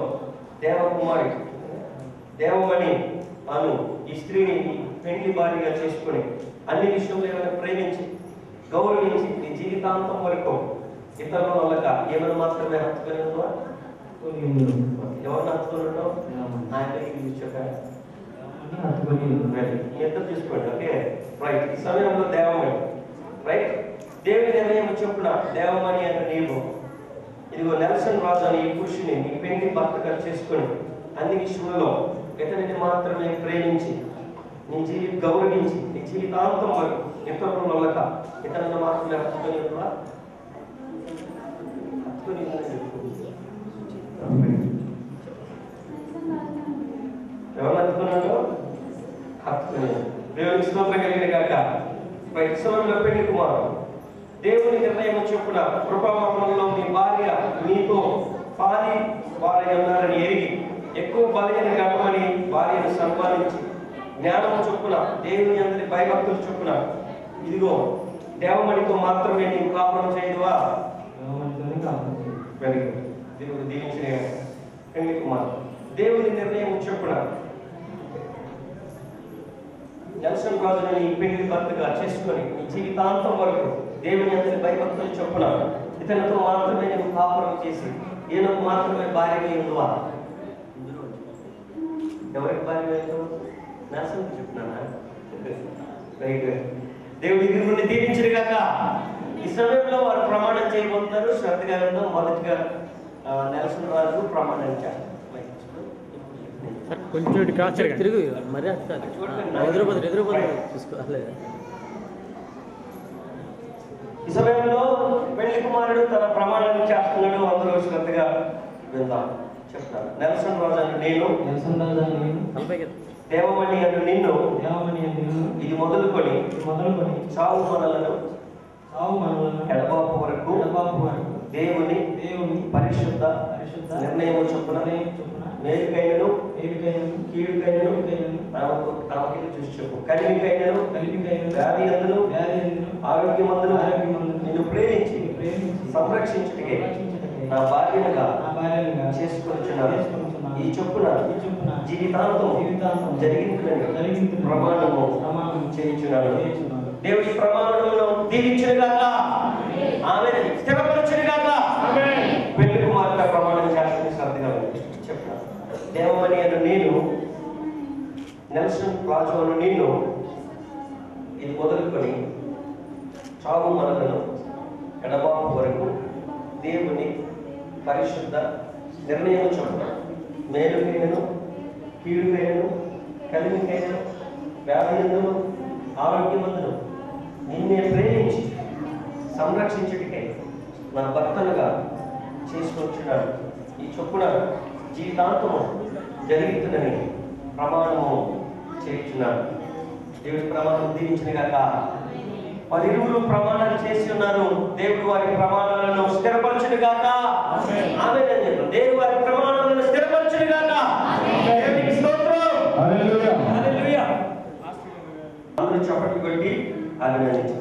దేవకుమారి దేవమణి అను ఈ స్త్రీని పెండ్లి భార్యగా చేసుకుని అన్ని విషయంలో ప్రేమించి గౌరవించి నీ జీవితాంతం వరకు ఇతరుల వల్ల ఏమైనా మాత్రమే హత్తుకొని ఉన్నావా? ఎవరిని హత్తుకొని ఉన్నావు? ఆయన చెప్పాను ఇద్దరు తీసుకోండి. Okay right. ఈ సమయంలో దేవమణి రైట్. దేవుని నిర్ణయం చెప్పున దేవమణి అంటే నీవు ఇదిగో నెల్సన్ రాజు అని ఈ పురుషుని నీ పెళ్లి భర్తగా చేసుకుని అన్ని విషయంలో ఇతనిని మాత్రమే ప్రేమించి నీ గౌరవించి నీ జీవితాంతం వరకు ఇతరుల వల్ల ఇతరులను మాత్రమే హత్తుకొని ఉన్నావా? హత్తుకొని ఎవరు హత్తుకున్నాడు? హత్తుకుని. దేవునికి స్తోత్రం కలిగిన కాక సమయంలో పెళ్లి కుమారు దేవుని నిర్ణయం చొప్పున కృపామహంలో మీ భార్య మీతో పాలి వారి ఉన్నారని ఎరిగి ఎక్కువ బలైన గడమని భార్యను సన్మానించి జ్ఞానం చొప్పున దేవుని అందరి భయభక్తులు చొప్పున ఇదిగో దేవమణితో మాత్రమే నీవు కాపురం చేయదువా? దేవుడు దీవించిన పెళ్లి కుమార్ దేవుని నిర్ణయం చొప్పున నెల్సన్ రాజుని నీ పెళ్లి భర్తగా చేసుకొని నీ జీవితాంతం వరకు దేవుని అందరి భయభక్తులు చొప్పున ఇతనితో మాత్రమే నువ్వు కాపురం చేసి ఈయనకు మాత్రమే భార్యగా ఉందివా? ఎవరికి భార్య నెల్సన్ చెప్తున్నానా? దేవుడి నుండి దీవించిన కాక ఈ సమయంలో వారు ప్రమాణం చేయబోతున్నారు. శ్రద్ధగా ఉందో మొదటిగా నెల్సన్ రాజు ప్రమాణం చేస్తారు. కొంచెం తిరుగు మరి ఎదురుపోదు చూసుకోవాలి. ఈ సమయంలో పెళ్లి కుమారుడు తన ప్రమాణాన్ని చేస్తున్నాడు. అందరూ శ్రద్ధగా విందాం. చెప్తాను. నెల్సన్ రాజు అని నేను దేవమణి అని నిన్ను ఇది మొదలుకొని చావు మనలను ఎడబాపు వరకు దేవుని పరిశుద్ధ నిర్ణయం చొప్పున మేలుకైనను కీడుకైనను తమకి చూసి చెప్పు. కలిమికైనను వ్యాధి అందును ఆరోగ్యమందును నిన్ను ప్రేమించి సంరక్షించుటకే నా భార్యగా చేసుకొచ్చున్నాను. ఈ చొప్పున జీవితాంతం జరిగిందని ప్రమాణము చేయించున్నాను. దేవుడి ప్రమాణములను దీవించునుగాక. ఆమెను స్థిరపరచునుగాక. పెళ్లి కుమార్తె ప్రమాణం చేస్తున్న శ్రద్ధగా చెప్తాను. దేవమణి అను నేను నెల్సన్ రాజు అను నిన్ను ఇది మొదలుకొని చావు మనలను ఎడబాపు వరకు దేవుని పరిశుద్ధ నిర్ణయం చొప్పున మేలుకైనను కీడుకైనను కలిమికైనను వ్యాధియందును ఆరోగ్యమందును నిన్నే ప్రేమించి సంరక్షించుటకై నా భర్తలుగా చేసుకొచ్చున్నాడు. ఈ చొప్పున జీవితాంతము జరుగుతుందని ప్రమాణము చేయించున్నాడు. దేవుడి ప్రమాణం దీవించిన గాక. 10 ప్రమాణాలు చేసి ఉన్నారు. దేవుడు వారి ప్రమాణాలను స్థిరపరచును గాక. ఆమేన్. దేవుడు వారి ప్రమాణాలను స్థిరపరచును గాక. దేవునికి స్తోత్రం. హల్లెలూయా. హల్లెలూయా. అందరూ చప్పట్లు కొట్టి అభినందించండి.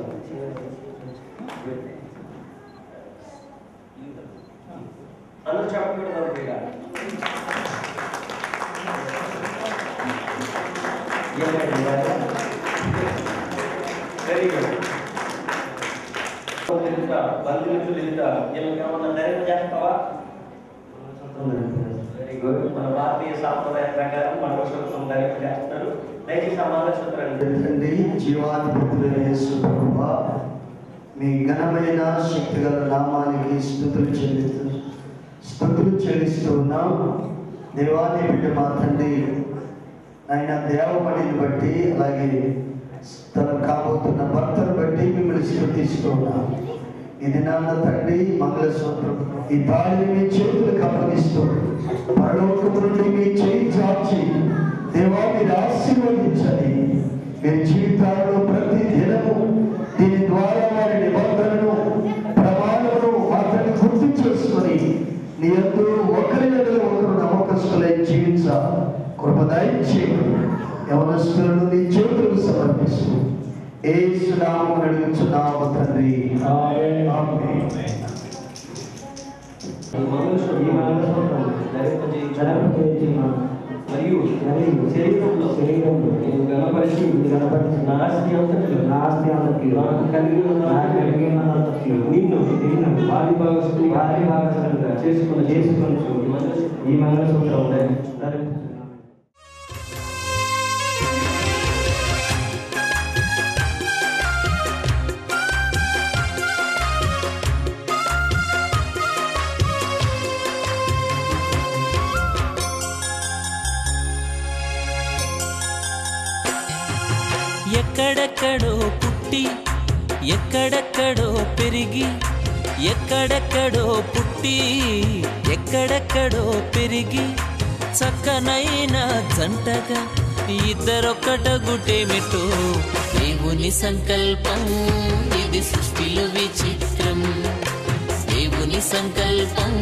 అందరూ చప్పట్లు కొడతారు. Very good. బంధువులు ఏమన్నా ధైర్యం చేస్తావా? Very good. మన భారతీయ సాంప్రదాయం ప్రకారం మన కోసం ధైర్యం చేస్తారు. దయచేసి సమాధాన సూత్రాన్ని జీవాధిపతులైన యేసు ప్రభువా, మీ ఘనమైన శక్తిగల నామానికి స్తుతులు చెల్లిస్తూ ఉన్నాం. దేవాన్ని బిడ్డ మా తండ్రి ఆయన దేవపడిని బట్టి, అలాగే తన కాబోతున్న భర్తను బట్టి మిమ్మల్ని స్తుతిస్తూ ఉన్నాం. ఇది నాన్న తండ్రి మంగళసూత్రం ఈ తాళిని మీ చేతులకు అప్పగిస్తూ పరలోకము నుండి మీ చేయి చాచి దేవా మీరు ఆశీర్వదించండి. మీ జీవితాల్లో ప్రతి దినము దీని ద్వారా వారి నిబంధనను ప్రమాణమును మాత్రమే గుర్తు చేసుకొని నీ యందు ఒకరినొకరు నమ్మకస్తులై జీవించ కృప దయచేయండి. యవనస్తులను నీ చేతులకు సమర్పిస్తూ యేసు నామమున అడుగుచున్నాము తండ్రి. ఆమేన్. మరియు శరీరంలో నేను గణపరిచి నా ఆస్తి అంతటిలో కలిగి నిన్ను వారి భాగస్వామిగా చేసుకుని ఈ మంగళసూత్రం ఎక్కడెక్కడో పుట్టి ఎక్కడెక్కడో పెరిగి ఎక్కడెక్కడో పుట్టి ఎక్కడెక్కడో పెరిగి చక్కనైన జంటగా ఇద్దరొక్కటగుటేమిటో దేవుని సంకల్పం ఇది సృష్టిలో విచిత్రం. దేవుని సంకల్పం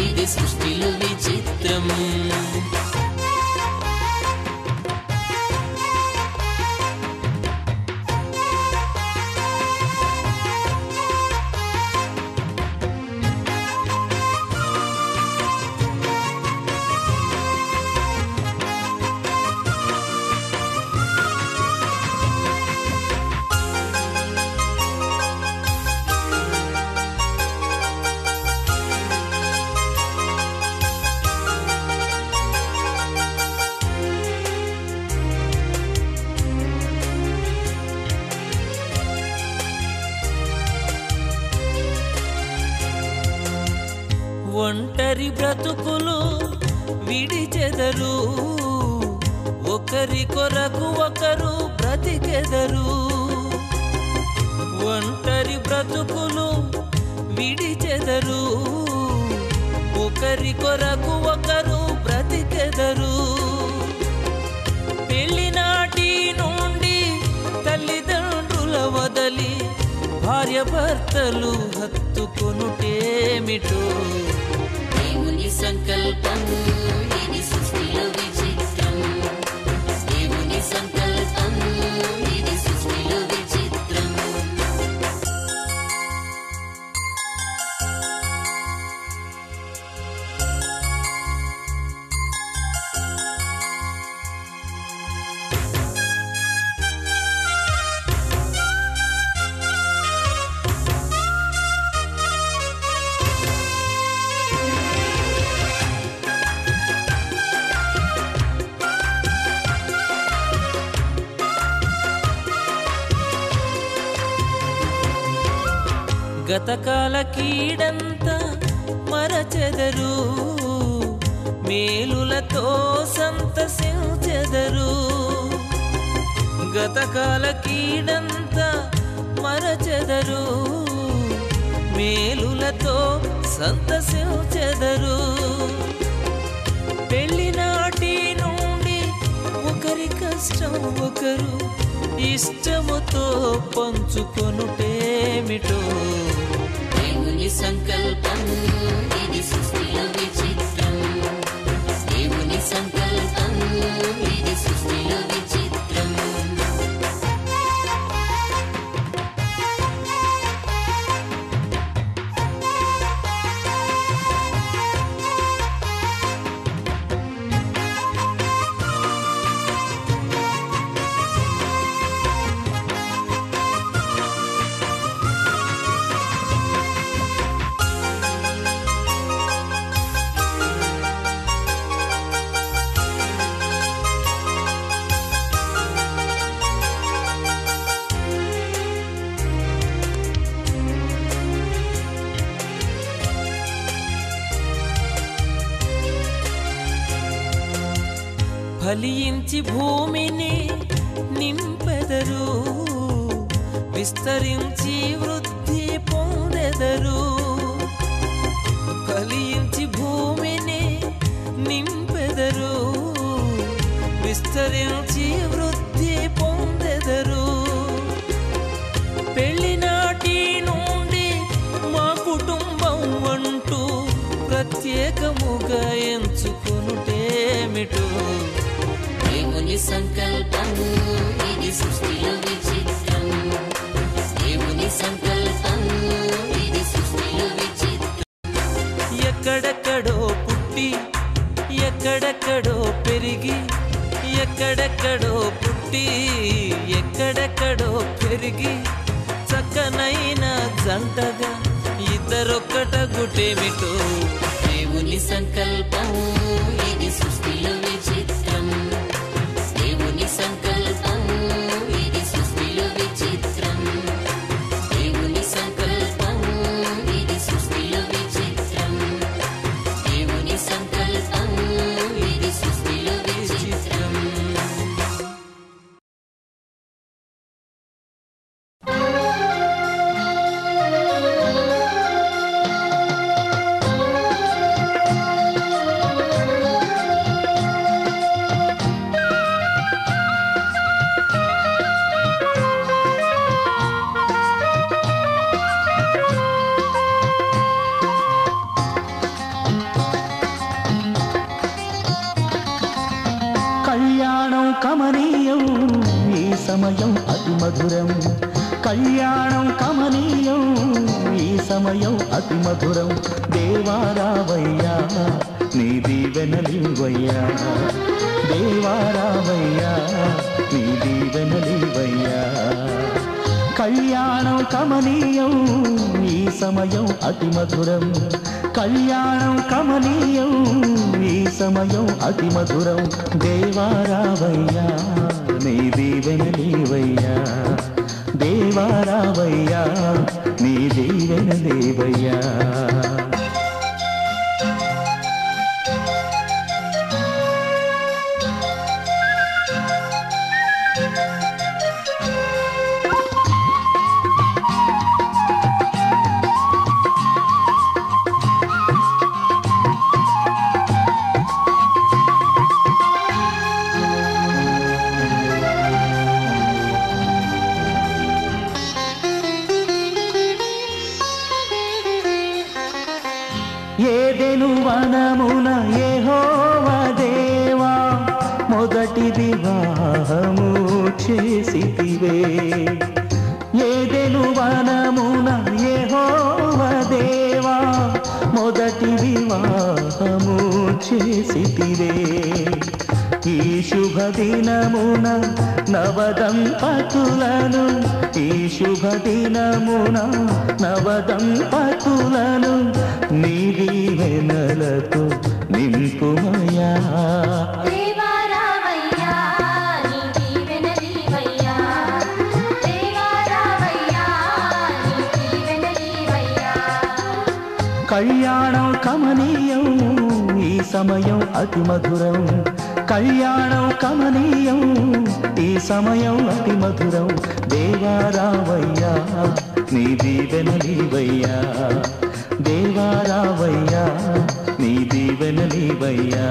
ఇది సృష్టిలో విచిత్రం. ఒంటరి బ్రతుకులు విడిచెదరు, ఒకరి కొరకు ఒకరు బ్రతికెదరు. ఒంటరి బ్రతుకులు విడిచెదరు, ఒకరి కొరకు ఒకరు బ్రతికెదరు. పెళ్లినాటి నుండి తల్లిదండ్రుల వదలి భార్య భర్తలు హత్తుకొనుటేమిటో దేవుని సంకల్పం ఇది సృష్టిలో విచిత్రం. దేవుని సంకల్పం ఇది సృష్టిలో విచిత్రం. గతకాల కీడంతా మరచెదరు, మేలులతో సంతసించెదరు. గతకాల కీడంతా మరచెదరు, మేలులతో సంతసించెదరు. పెళ్లినాటి నుండి ఒకరి కష్టం ఒకరు ఇష్టముతో పంచుకొనుటేమిటో. దేవుని సంకల్పం ఇది సృష్టిలో విచిత్రం, దేవుని సంకల్పం ఇది సృష్టిలో విచిత్రం. ఫలించి భూమిని నింపెదరు, విస్తరించి వృద్ధి పొందెదరు. ఫలించి భూమిని నింపెదరు, విస్తరించి వృద్ధి పొందెదరు. పెళ్లినాటి నుండి మా కుటుంబం అంటూ ప్రత్యేకముగా ఎంచుకొనుటేమిటో. దేవుని సంకల్పం ఇది సృష్టిలో విచిత్రం, దేవుని సంకల్పం ఇది సృష్టిలో విచిత్రం. ఎక్కడెక్కడో పుట్టి ఎక్కడెక్కడో పెరిగి, ఎక్కడెక్కడో పుట్టి ఎక్కడెక్కడో పెరిగి, చక్కనైన జంటగా ఇద్దరొక్కటగుటేమిటో. దేవుని సంకల్పం ఇది సృష్టిలో విచిత్రం, దేవుని సంకల్పం ఇది సృష్టిలో విచిత్రం, దేవుని సంకల్పం ఇది సృష్టిలో విచిత్రం, దేవుని సంకల్పం ఇది సృష్టిలో విచిత్రం. కళ్యాణం కమనీయం ఈ సమయం అతి మధురం, కళ్యాణం కమనీయం ఈ సమయం అతి మధురం. దేవారావయ్యా నీ దీవెనలివయ్యా, దేవారావయ్యా నీ దీవెనలివయ్యా. కళ్యాణం కమనీయం ఈ సమయం అతి మధురం, కళ్యాణం కమనీయం ఈ సమయం అతి మధురం. దేవారావయ్యా నీ దీవెనలివయ్యా, దేవారావయ్యా నీ దీవెనలివయ్యా. ఏదెను వనమున యెహోవా దేవా మొదటి వివాహము చేసితివే. ఏదెను వనమున యెహోవా దేవా మొదటి వివాహము చేసితివే. ఈ శుభదినమున నవదంపతులను, ఈ శుభదినమున నవదంపతులను నీ దీవెనలతో నింపుమయా. దేవారావయ్యా నీ దీవెనలివయ్యా, దేవారావయ్యా నీ దీవెనలివయ్యా. కళ్యాణం కమనీయం ఈ సమయం అతి మధురం, కళ్యాణం కమనీయం ఈ సమయం అతి మధురం. దేవా రావయ్యా నీ దీవెనలీవయ్యా, దేవా రావయ్యా నీ దీవెనలీవయ్యా.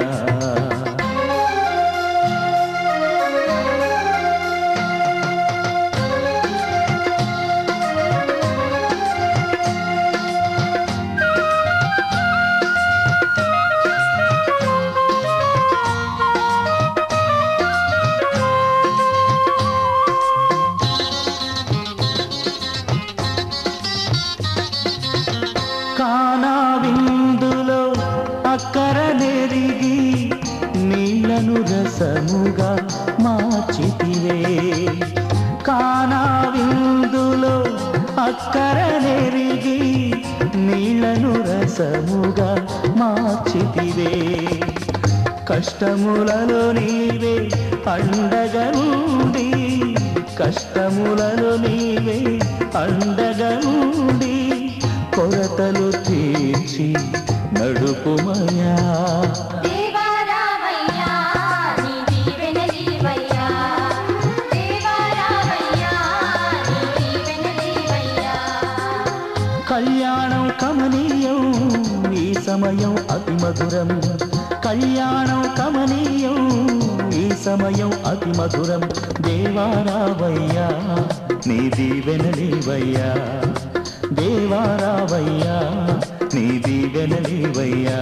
కానా విందులో అక్కర నెరిగి నీళ్లను రసముగా మార్చితివే, కానా విందులో అక్కర నెరిగి నీళ్లను రసముగా మార్చితివే. కష్టములలో నీవే అండగా నుండి, కష్టములలో నీవే అండగా నుండి కొరతలు తీర్చి నడుపుమయ్యా. దేవా రావయ్యా నీ దీవెనలీవయ్యా, దేవా రావయ్యా నీ దీవెనలీవయ్యా. కళ్యాణం కమనీయం ఈ సమయం అతి మధురం, కళ్యాణం కమనీయం ఈ సమయం అతి మధురం. దేవా రావయ్యా నీ దీవెనలీవయ్యా, దేవా రావయ్యా నీ దీవెనలీవయ్యా.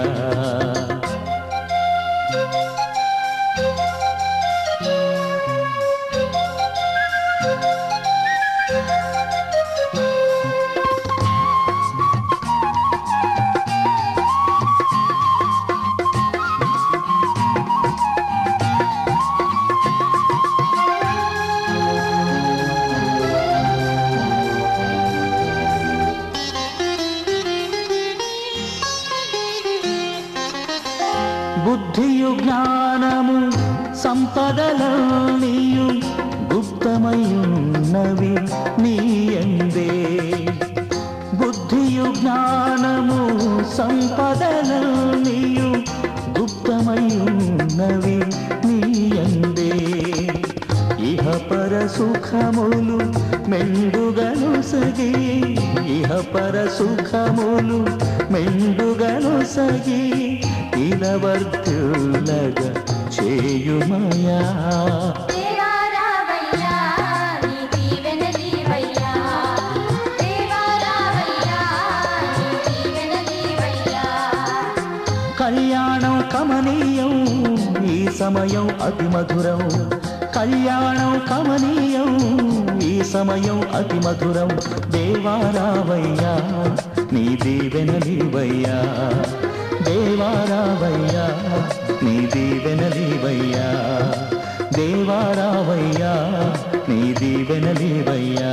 బుద్ధియు జ్ఞానము సంపదలన్నీయు గుప్తమయున్నవి నీయందే, బుద్ధియు జ్ఞానము సంపదలన్నీయు గుప్తమయున్నవి నీయందే. ఇహ పర సుఖములు మెండుగను సగి, ఇహ పర సుఖములు మెండుగను సగి ఇలవర్తులగా చేయుమయా. దేవా రావయ్యా నీ దీవెనలీవయ్యా, దేవా రావయ్యా నీ దీవెనలీవయ్యా. కళ్యాణం కమనీయం ఈ సమయం అతి మధురం, కళ్యాణం కమనీయం ఈ సమయం అతి మధురం. దేవా రావయ్యా నీ దీవెనలీవయ్యా, దేవా రావయ్యా నీ దీవెనలీవయ్యా, దేవా రావయ్యా నీ దీవెనలీవయ్యా.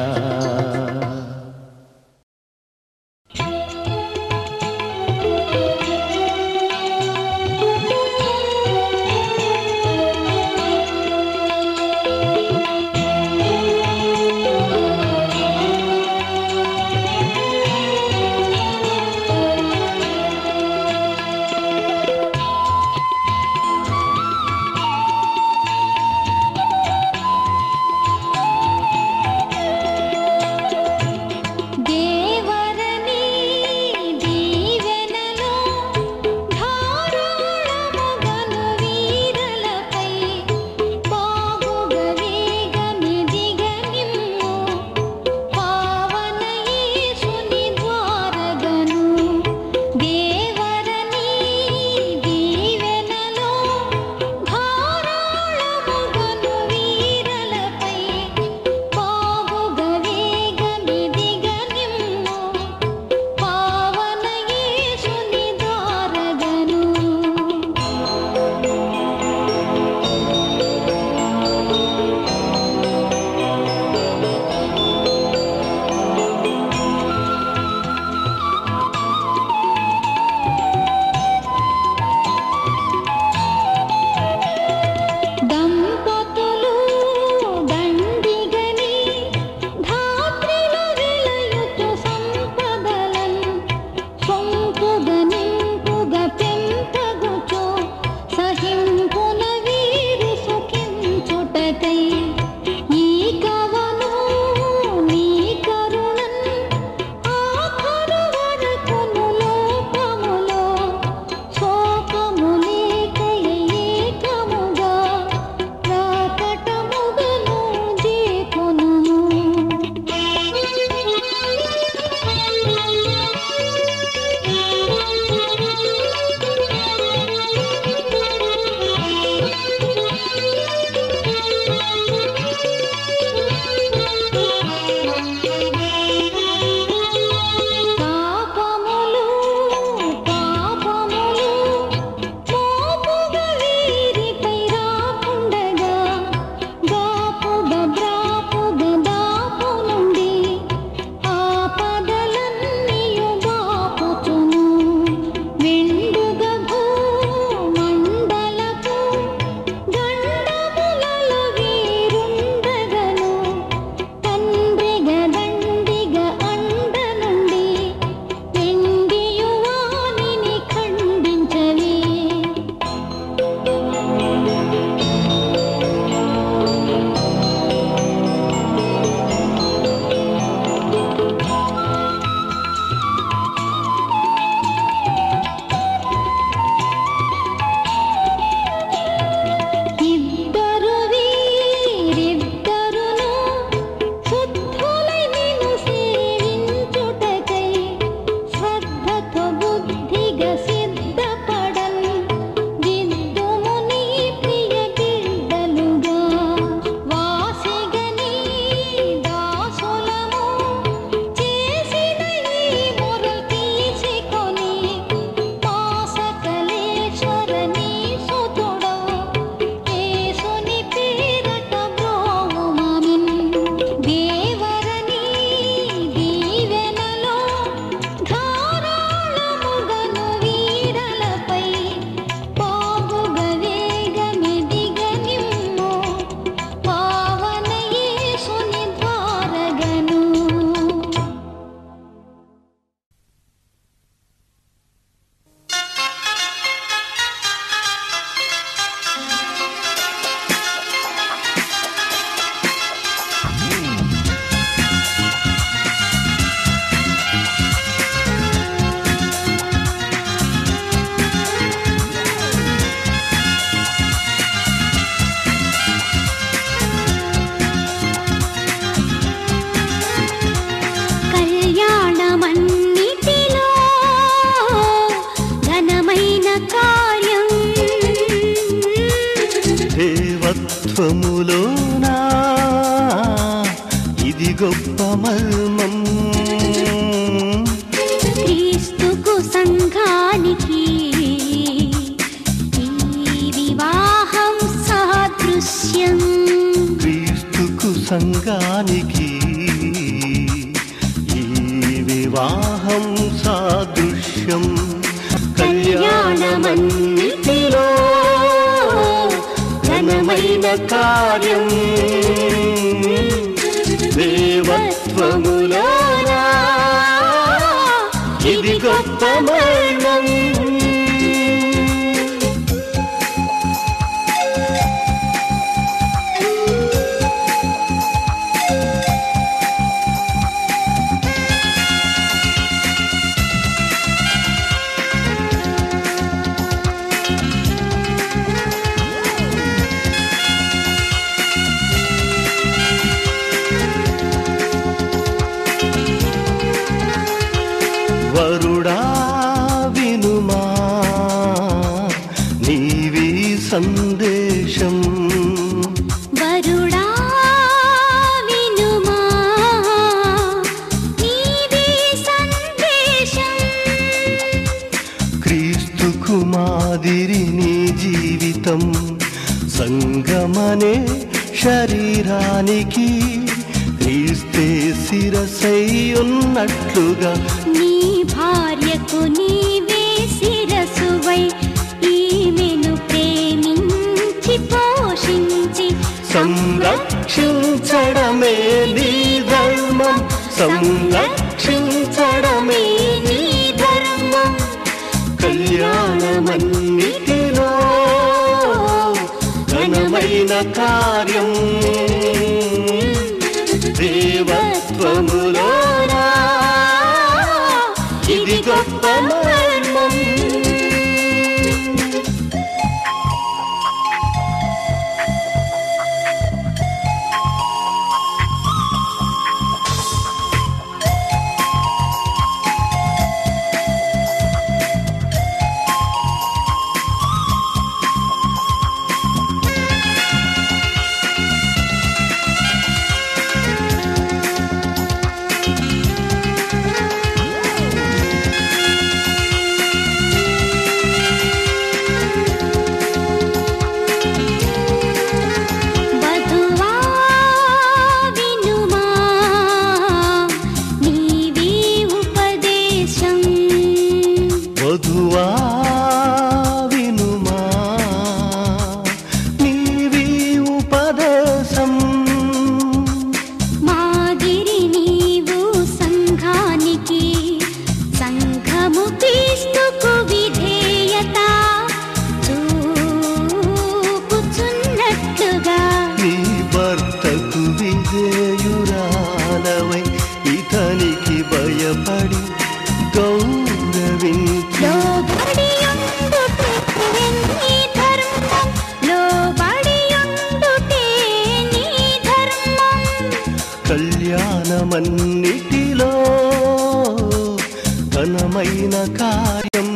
మర్మం. క్రీస్తుకు సంఘానికి ఈ వివాహం సాదృశ్యం. క్రీస్తుకు సంఘానికి ఈ వివాహం సాదృశ్యం. కళ్యాణమన్నిటిలో ఘనమైన కార్యం దేవత్వములోనా ఇది గొప్ప మర్మం. వరుడా వినుమా నీవీ సందేశం. వరుడా వినుమా నీవీ సందేశం. క్రీస్తుకు మాదిరి నీ జీవితం. సంగమనే శరీరానికి క్రీస్తే శిరసై ఉన్నట్లుగా నీ భార్యకు నీవే శిరసువై ఈమెను ప్రేమించి పోషించి సంరక్షించడమే నీ ధర్మం. సంరక్షించడమే నీ ధర్మం. కళ్యాణమన్నిటిలో ఘనమైన కార్యం దేవత్వములోనా ఇది గొప్ప మర్మం. వధువా వినుమా నీవీ ఉపదేశం. మాదిరి నీవు సంఘానికి సంఘము క్రీస్తుకు విధేయత చూపుచున్నట్లుగా నీ భర్తకు విధేయురాలవై ఇతనికి భయపడి గౌరవించు. లోబడియుండుటే నీ ధర్మం. లోబడియుండుటే నీ ధర్మం. కళ్యాణమన్నిటిలో ఘనమైన కార్యం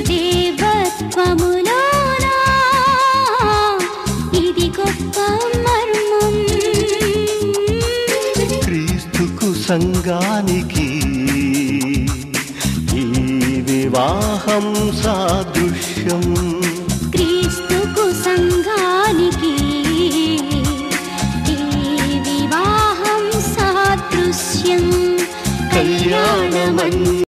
దేవత్వములోనా ఇది గొప్ప మర్మం. క్రీస్తుకు సంఘానికి ఈ వివాహం సాదృశ్యం. క్రీస్తుకు సంఘానికి ఈ వివాహం సాదృశ్యం. కళ్యాణమన్నిటిలో